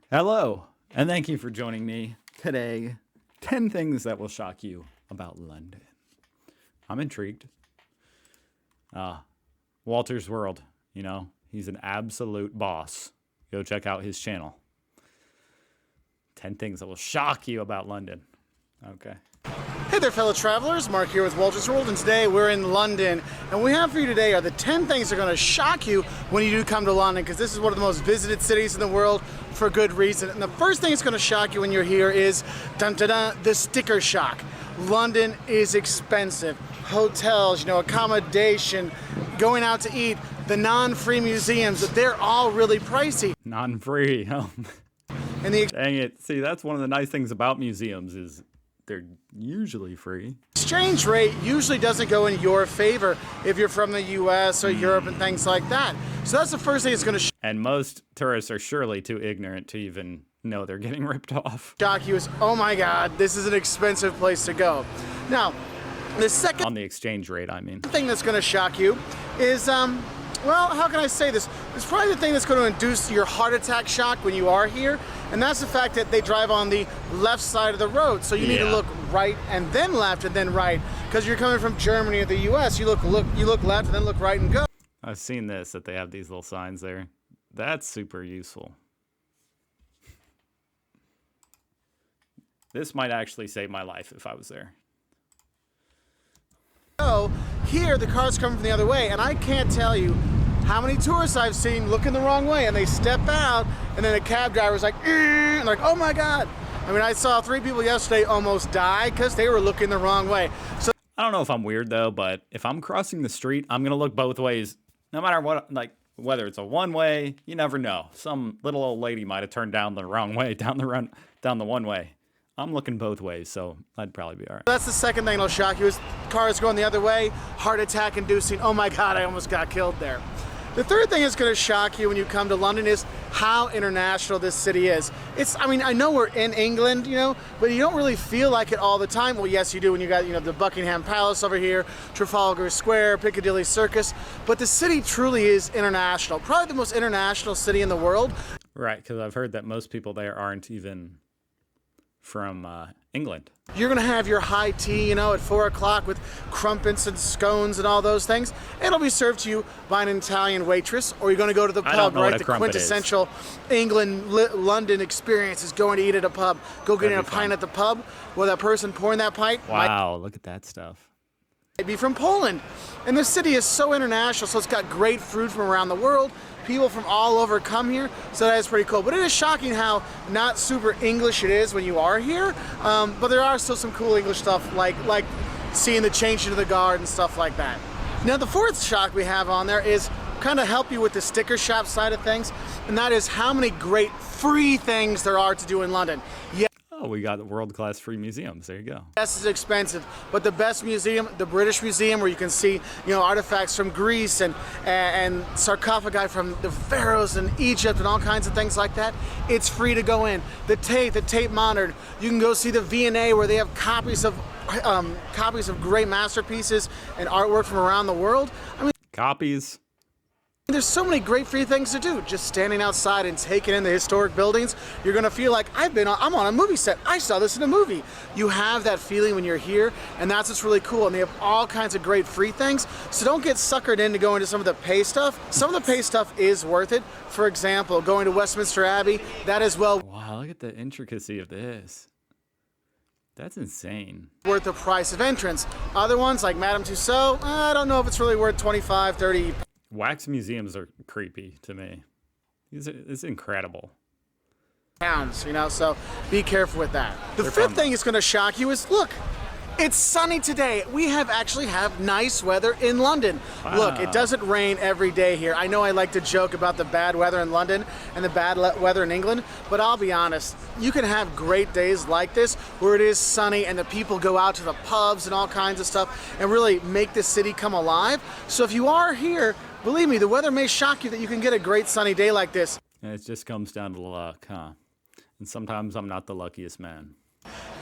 Hello, and thank you for joining me today. 10 things that will shock you about London. I'm intrigued. Walter's World, he's an absolute boss. Go check out his channel. 10 things that will shock you about London. Okay. Hey there, fellow travelers. Mark here with Walter's World, and today we're in London. And what we have for you today are the 10 things that are going to shock you when you do come to London, because this is one of the most visited cities in the world for good reason. And the first thing that's going to shock you when you're here is, dun-dun-dun, the sticker shock. London is expensive. Hotels, accommodation, going out to eat, the non-free museums, they're all really pricey. Non-free. And Dang it. See, that's one of the nice things about museums is they're usually free. Exchange rate usually doesn't go in your favor if you're from the US or Europe and things like that. So that's the first thing it's going to And most tourists are surely too ignorant to even know they're getting ripped off. shock you is, oh my God, this is an expensive place to go. Now, the second On the exchange rate, I mean. thing that's going to shock you is, well, how can I say this? It's probably the thing that's going to induce your heart attack shock when you are here, and that's the fact that they drive on the left side of the road. So you need to look right and then left and then right, because you're coming from Germany or the US. You look left and then look right and go. I've seen this, that they have these little signs there. That's super useful. This might actually save my life if I was there. So here the car's coming from the other way, and I can't tell you how many tourists I've seen looking the wrong way, and they step out, and then a cab driver's like, and like, oh my God. I mean, I saw 3 people yesterday almost die because they were looking the wrong way. So I don't know if I'm weird though, but if I'm crossing the street, I'm gonna look both ways, no matter what. Like whether it's a one-way, you never know. Some little old lady might have turned down the wrong way, down the one way. I'm looking both ways, so I'd probably be all right. that's the second thing that'll shock you is cars going the other way, heart attack inducing, oh my God, I almost got killed there. The third thing that's going to shock you when you come to London is how international this city is. I know we're in England, but you don't really feel like it all the time. Well, yes, you do when you got, the Buckingham Palace over here, Trafalgar Square, Piccadilly Circus, but the city truly is international. Probably the most international city in the world. Right, because I've heard that most people there aren't even from England. You're gonna have your high tea, at 4 o'clock with crumpets and scones and all those things. It'll be served to you by an Italian waitress, or you're gonna go to the pub, right? The quintessential England, London experience is going to eat at a pub. Go get a pint at the pub. Well, that person pouring that pint Wow, look at that stuff. might be from Poland. And the city is so international, so it's got great food from around the world. People from all over come here, so that is pretty cool. But it is shocking how not super English it is when you are here, but there are still some cool English stuff, like seeing the change into the guard and stuff like that. Now, the fourth shock we have on there is kind of help you with the sticker shop side of things, and that is how many great free things there are to do in London. Oh, we got world-class free museums. There you go. Yes, it's expensive, but the best museum, the British Museum, where you can see, artifacts from Greece and sarcophagi from the pharaohs in Egypt and all kinds of things like that, it's free to go in. The Tate Modern, you can go see the V&A where they have copies of great masterpieces and artwork from around the world. I mean, Copies. there's so many great free things to do. Just standing outside and taking in the historic buildings, you're gonna feel like I'm on a movie set. I saw this in a movie. You have that feeling when you're here, and that's what's really cool. And they have all kinds of great free things. So don't get suckered into going to some of the pay stuff. Some of the pay stuff is worth it. For example, going to Westminster Abbey, that is well Wow, look at the intricacy of this. That's insane. worth the price of entrance. Other ones like Madame Tussauds, I don't know if it's really worth 25, 30. Wax museums are creepy to me. It's incredible. Pounds, so be careful with that. The fifth thing is going to shock you is, look, it's sunny today. We actually have nice weather in London. Wow. Look, it doesn't rain every day here. I know I like to joke about the bad weather in London and the bad weather in England, but I'll be honest, you can have great days like this where it is sunny and the people go out to the pubs and all kinds of stuff and really make the city come alive. So if you are here, believe me, the weather may shock you that you can get a great sunny day like this. And it just comes down to luck, huh? And sometimes I'm not the luckiest man.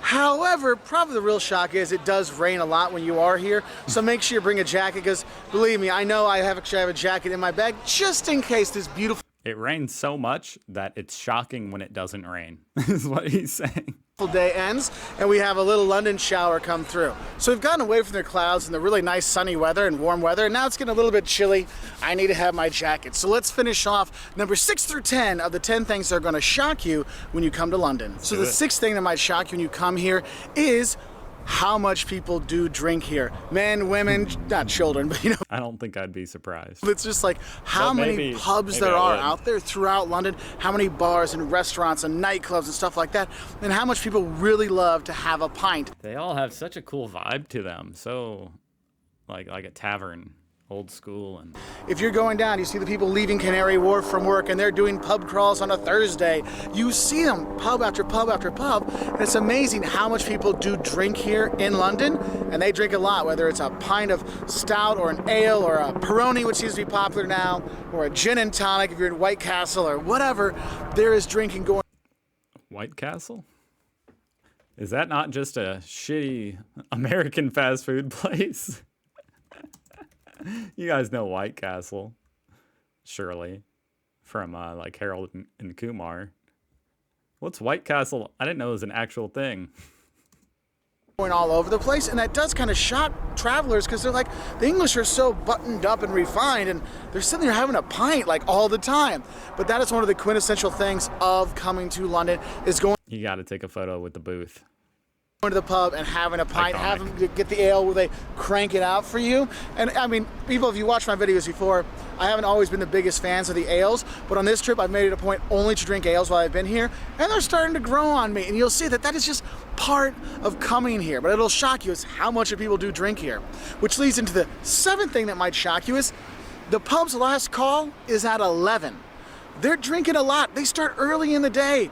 However, probably the real shock is it does rain a lot when you are here, so make sure you bring a jacket, because believe me, I know I actually have a jacket in my bag just in case this beautiful It rains so much that it's shocking when it doesn't rain, is what he's saying. Day ends and we have a little London shower come through. So we've gotten away from the clouds and the really nice sunny weather and warm weather, and now it's getting a little bit chilly. I need to have my jacket. So let's finish off number 6 through 10 of the 10 things that are going to shock you when you come to London. So the sixth thing that might shock you when you come here is how much people do drink here. Men, women, not children, but you know. I don't think I'd be surprised. It's just like how But many pubs maybe there I are would. out there throughout London, how many bars and restaurants and nightclubs and stuff like that, and how much people really love to have a pint. They all have such a cool vibe to them. So, like a tavern, old school, and If you're going down, you see the people leaving Canary Wharf from work and they're doing pub crawls on a Thursday. You see them pub after pub after pub, and it's amazing how much people do drink here in London, and they drink a lot, whether it's a pint of stout or an ale or a Peroni, which seems to be popular now, or a gin and tonic if you're in White Castle or whatever. There is drinking going White Castle? Is that not just a shitty American fast food place? You guys know White Castle, surely, from like Harold and Kumar. What's White Castle? I didn't know it was an actual thing. all over the place, and that does kind of shock travelers because they're like, the English are so buttoned up and refined, and they're sitting there having a pint like all the time. But that is one of the quintessential things of coming to London, is going You got to take a photo with the booth. to the pub and having a pint, Iconic. having to get the ale where they crank it out for you. And I mean, people, if you watch my videos before, I haven't always been the biggest fans of the ales, but on this trip I've made it a point only to drink ales while I've been here, and they're starting to grow on me, and you'll see that that is just part of coming here. But it'll shock you is how much people do drink here. Which leads into the seventh thing that might shock you is the pub's last call is at 11. They're drinking a lot. They start early in the day.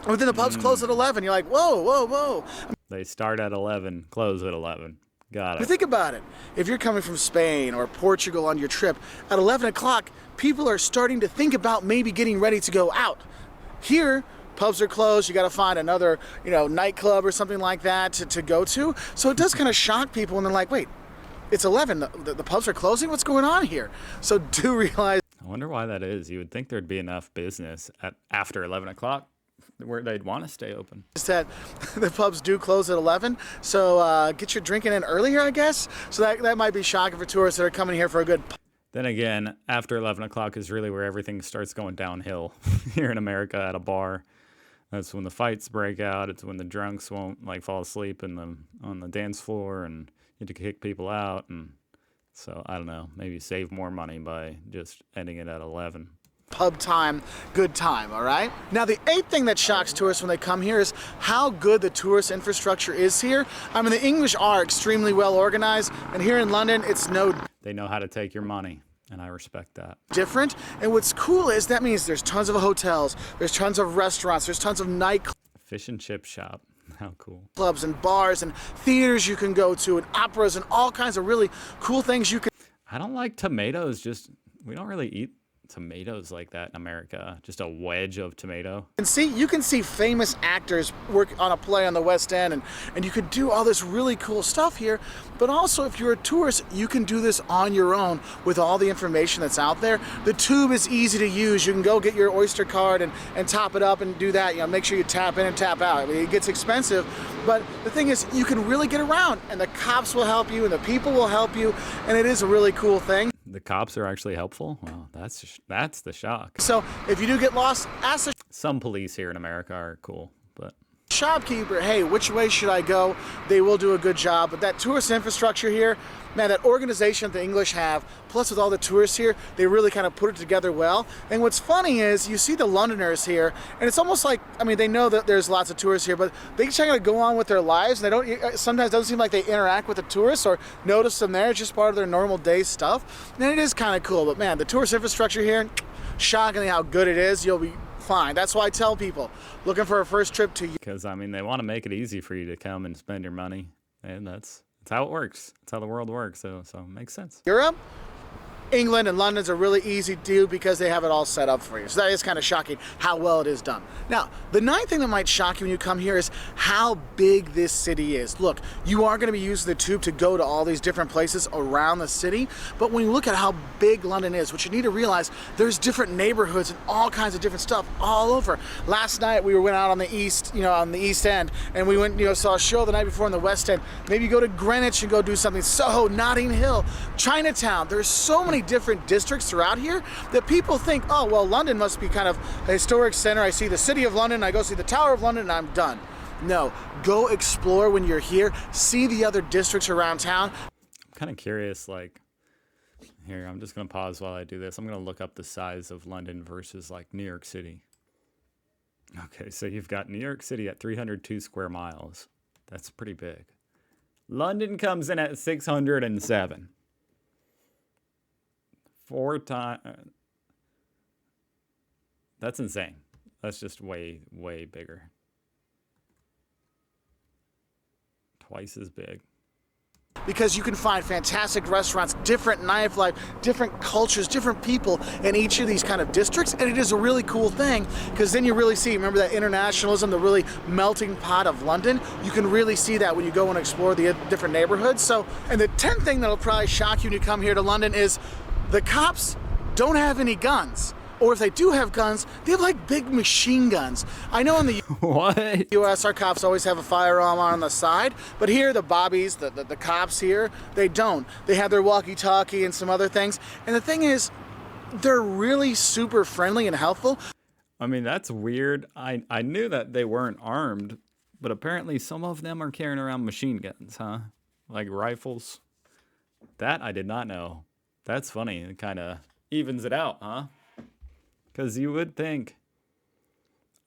But then the pubs close at 11. You're like, whoa, whoa, whoa. They start at 11, close at 11. Got But it. think about it. If you're coming from Spain or Portugal on your trip, at 11 o'clock, people are starting to think about maybe getting ready to go out. Here, pubs are closed. You got to find another, nightclub or something like that to go to. So it does kind of shock people when they're like, wait, it's 11. The pubs are closing? What's going on here? So do realize I wonder why that is. You would think there'd be enough business after 11 o'clock where they'd want to stay open. that the pubs do close at 11. So get your drinking in earlier, I guess. So that might be shocking for tourists that are coming here for a good Then again, after 11 o'clock is really where everything starts going downhill here in America at a bar. That's when the fights break out. It's when the drunks won't fall asleep on the dance floor and you have to kick people out. And so I don't know, maybe save more money by just ending it at 11. pub time, good time, all right? Now, the eighth thing that shocks tourists when they come here is how good the tourist infrastructure is here. I mean, the English are extremely well organized, and here in London, it's no They know how to take your money, and I respect that. different. And what's cool is that means there's tons of hotels, there's tons of restaurants, there's tons of nightclubs Fish and chip shop. How cool. and bars and theaters you can go to and operas and all kinds of really cool things you can I don't like tomatoes. We don't really eat tomatoes like that in America. Just a wedge of tomato. see. You can see famous actors work on a play on the West End, and you could do all this really cool stuff here. But also, if you're a tourist, you can do this on your own with all the information that's out there. The tube is easy to use. You can go get your Oyster card and top it up and do that. Make sure you tap in and tap out. I mean, it gets expensive, but the thing is, you can really get around, and the cops will help you, and the people will help you, and it is a really cool thing. The cops are actually helpful. Well, that's the shock. So if you do get lost, ask the Some police here in America are cool, but shopkeeper, hey, which way should I go? They will do a good job. But that tourist infrastructure here, man, that organization that the English have, plus with all the tourists here, they really kind of put it together well. And what's funny is you see the Londoners here, and it's almost like, I mean, they know that there's lots of tourists here, but they just kind of go on with their lives. And they don't, sometimes it doesn't seem like they interact with the tourists or notice them there. It's just part of their normal day stuff. And it is kind of cool. But man, the tourist infrastructure here, shockingly how good it is. You'll be fine. That's why I tell people looking for a first trip to because I mean they want to make it easy for you to come and spend your money, and that's how it works. That's how the world works. So it makes sense. Europe, England and London's a really easy do because they have it all set up for you. So that is kind of shocking how well it is done. Now, the ninth thing that might shock you when you come here is how big this city is. Look, you are going to be using the tube to go to all these different places around the city, but when you look at how big London is, what you need to realize, there's different neighborhoods and all kinds of different stuff all over. Last night we went out on the east, on the East End, and we went, saw a show the night before in the West End. Maybe go to Greenwich and go do something. Soho, Notting Hill, Chinatown. There's so many different districts throughout here that people think, oh, well, London must be kind of a historic center. I see the City of London, I go see the Tower of London, and I'm done. No, go explore when you're here. See the other districts around town. I'm kind of curious, like, here, I'm just going to pause while I do this. I'm going to look up the size of London versus, like, New York City. Okay, so you've got New York City at 302 square miles. That's pretty big. London comes in at 607. 4 times. That's insane. That's just way, way bigger. Twice as big. Because you can find fantastic restaurants, different nightlife, different cultures, different people in each of these kind of districts, and it is a really cool thing because then you really see, remember that internationalism, the really melting pot of London? You can really see that when you go and explore the different neighborhoods. So, and the 10th thing that'll probably shock you when you come here to London is the cops don't have any guns. Or if they do have guns, they have like big machine guns. I know in the What? U.S. our cops always have a firearm on the side, but here the bobbies, the cops here, they don't. They have their walkie-talkie and some other things. And the thing is, they're really super friendly and helpful. I mean, that's weird. I knew that they weren't armed, but apparently some of them are carrying around machine guns, huh? Like rifles. That I did not know. That's funny. It kind of evens it out, huh? Because you would think,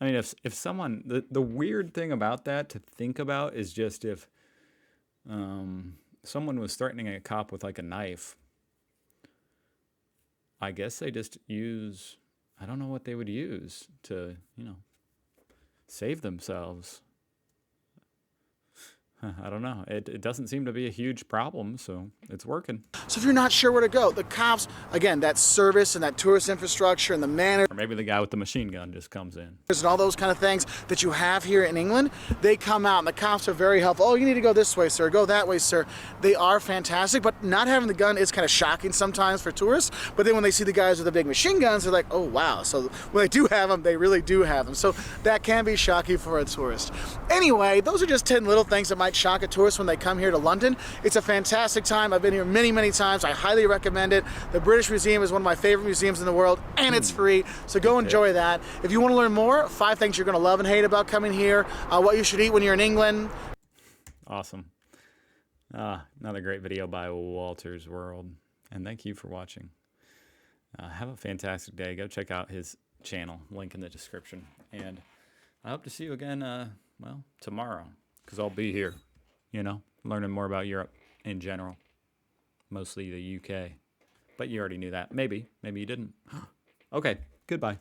I mean, if someone, the weird thing about that to think about is just if someone was threatening a cop with like a knife, I guess they just use, I don't know what they would use to, save themselves. I don't know. It doesn't seem to be a huge problem, so it's working. So if you're not sure where to go, the cops, again, that service and that tourist infrastructure and the manners. Or maybe the guy with the machine gun just comes in. And all those kind of things that you have here in England, they come out and the cops are very helpful. Oh, you need to go this way, sir. Go that way, sir. They are fantastic, but not having the gun is kind of shocking sometimes for tourists. But then when they see the guys with the big machine guns, they're like, oh, wow. So when they do have them, they really do have them. So that can be shocking for a tourist. Anyway, those are just 10 little things that might shock a tourist when they come here to London. It's a fantastic time. I've been here many, many times. I highly recommend it. The British Museum is one of my favorite museums in the world, and it's free. So go enjoy that. If you want to learn more, 5 things you're going to love and hate about coming here, what you should eat when you're in England. Awesome. Another great video by Walter's World. And thank you for watching. Have a fantastic day. Go check out his channel. Link in the description. And I hope to see you again, tomorrow. Because I'll be here, learning more about Europe in general. Mostly the UK. But you already knew that. Maybe you didn't. Okay, goodbye.